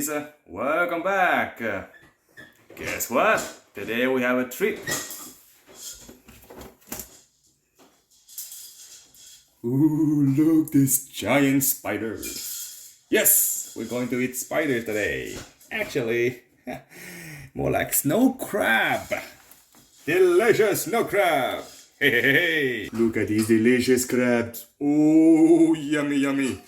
buddies, welcome back. Guess what? Today we have a treat. Ooh, look, this giant spider. Yes, we're going to eat spider today. Actually, more like snow crab. Delicious snow crab. Hey, hey, hey. Look at these delicious crabs. Oh, yummy, yummy.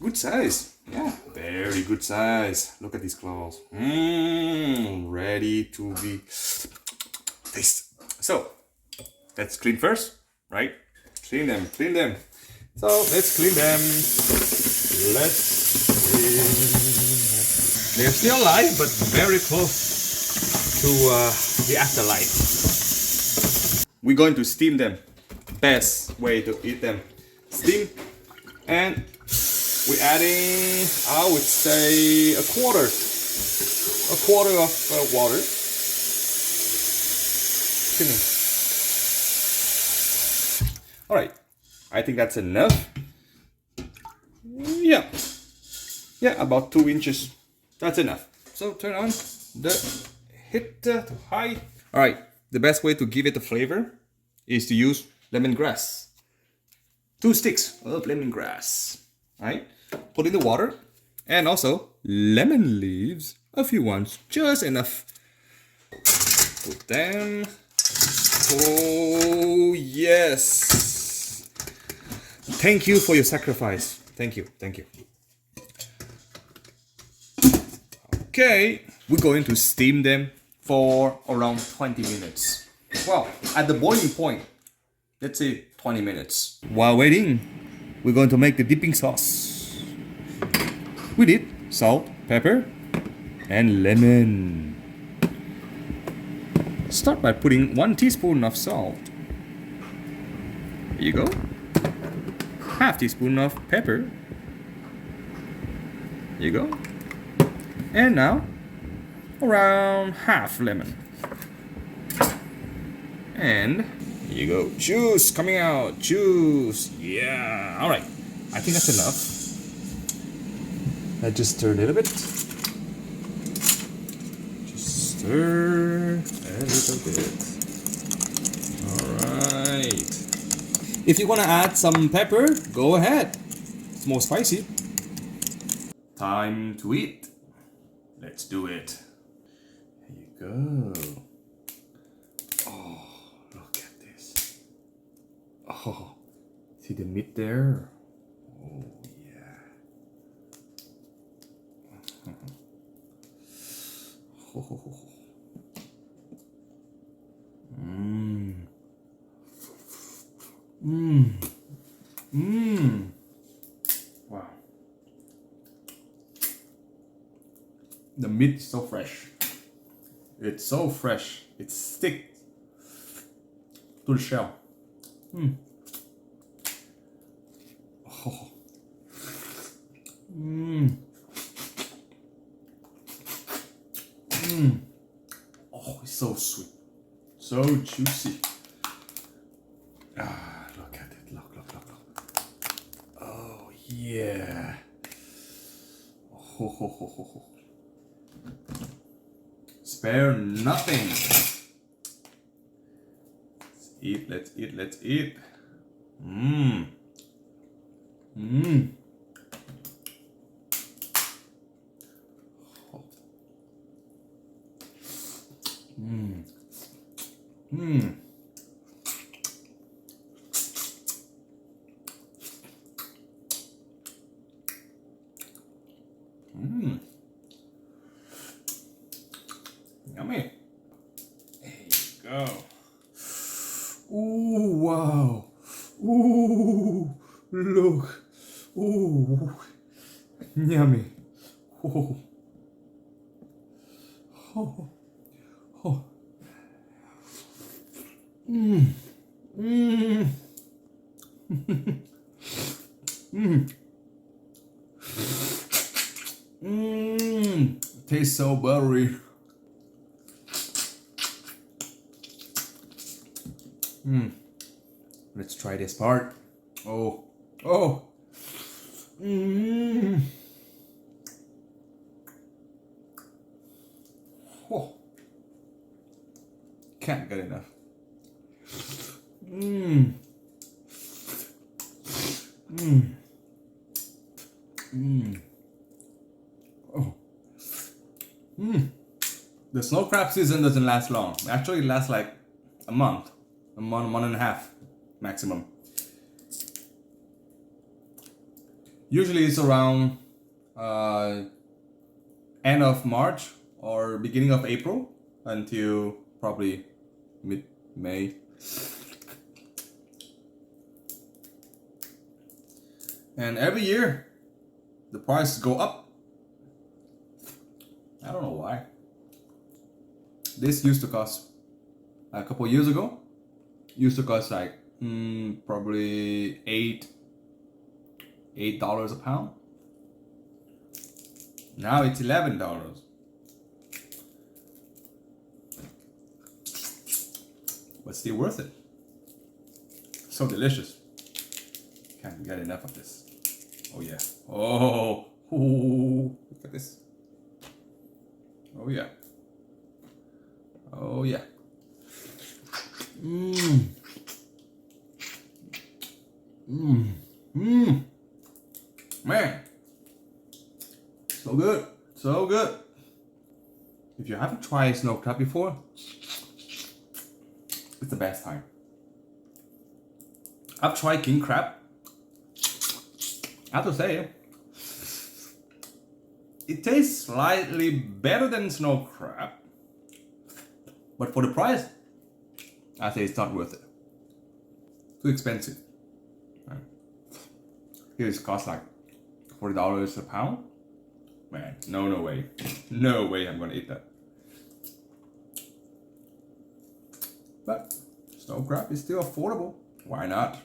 Good size. Yeah, very good size. Look at these claws. Ready to be tasted. So, let's clean first, right? Clean them, clean them. So, let's clean them. Let's clean them. They're still alive, but very close to the afterlife. We're going to steam them. Best way to eat them. Steam, and we're adding, I would say, a quarter of water. All right, I think that's enough. Yeah, about 2 inches. That's enough. So turn on the heat to high. All right, the best way to give it a flavor is to use lemongrass. 2 sticks of lemongrass. Right? Put in the water, and also lemon leaves, a few ones, just enough. Put them. Oh yes! Thank you for your sacrifice. Thank you, thank you. Okay, we're going to steam them for around 20 minutes. Well, at the boiling point, let's say 20 minutes. While waiting, we're going to make the dipping sauce. We did salt, pepper, and lemon. Start by putting 1 teaspoon of salt. Here you go. Half teaspoon of pepper. Here you go. And now, around half lemon. And here you go. Juice coming out. Juice. Yeah. All right. I think that's enough. Let's just stir a little bit. Just stir a little bit. All right. If you want to add some pepper, go ahead. It's more spicy. Time to eat. Let's do it. Here you go. Oh, look at this. Oh, see the meat there? Oh, yeah. Oh. Wow. The meat is so fresh. It's so fresh. It sticks to the shell. Oh. Oh, it's so sweet. So juicy. Ah, look at it. Look. Oh, yeah. Oh. Spare nothing. Let's eat. Yummy. There you go. Ooh, wow. Ooh, look. Ooh, yummy. Oh. Tastes so buttery. Let's try this part. Oh. Oh. Can't get enough. Mmm. Mmm. Mmm. Oh. Mmm. The snow crab season doesn't last long. Actually, it lasts like a month, month and a half maximum. Usually it's around end of March or beginning of April until probably mid-May. And every year the prices go up. I don't know why. This used to cost a couple years ago. Used to cost like probably $8 a pound. Now it's $11. But still worth it. So delicious. Can't get enough of this. Oh yeah. Oh, ooh, look at this. Oh yeah. Oh yeah. Mmm. Mmm. Mmm. Man. So good. So good. If you haven't tried snow crab before, it's the best time. I've tried king crab. I have to say, it tastes slightly better than snow crab. But for the price, I say it's not worth it. Too expensive. Here it costs like $40 a pound. Man, no way. No way I'm gonna eat that. But snow crab is still affordable. Why not?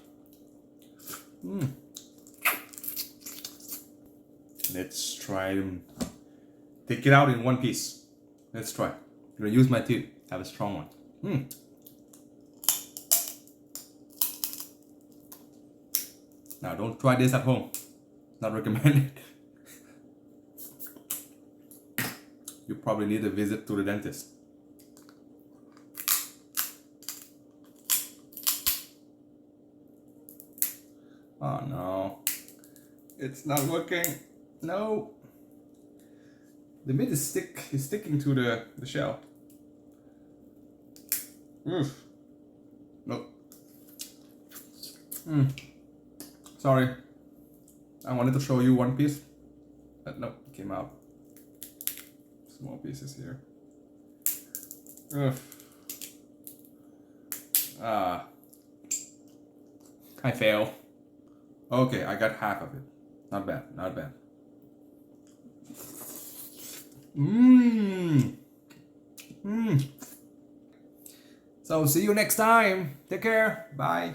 Let's try them. Take it out in one piece. Let's try. I'm gonna use my teeth. Have a strong one. Now don't try this at home. Not recommended. You probably need a visit to the dentist. Oh no. It's not working. No. The meat is sticking to the shell. Nope. Sorry. I wanted to show you one piece, but nope, it came out. Small pieces here. I fail. Okay, I got half of it. Not bad, not bad. So see you next time. Take care. Bye.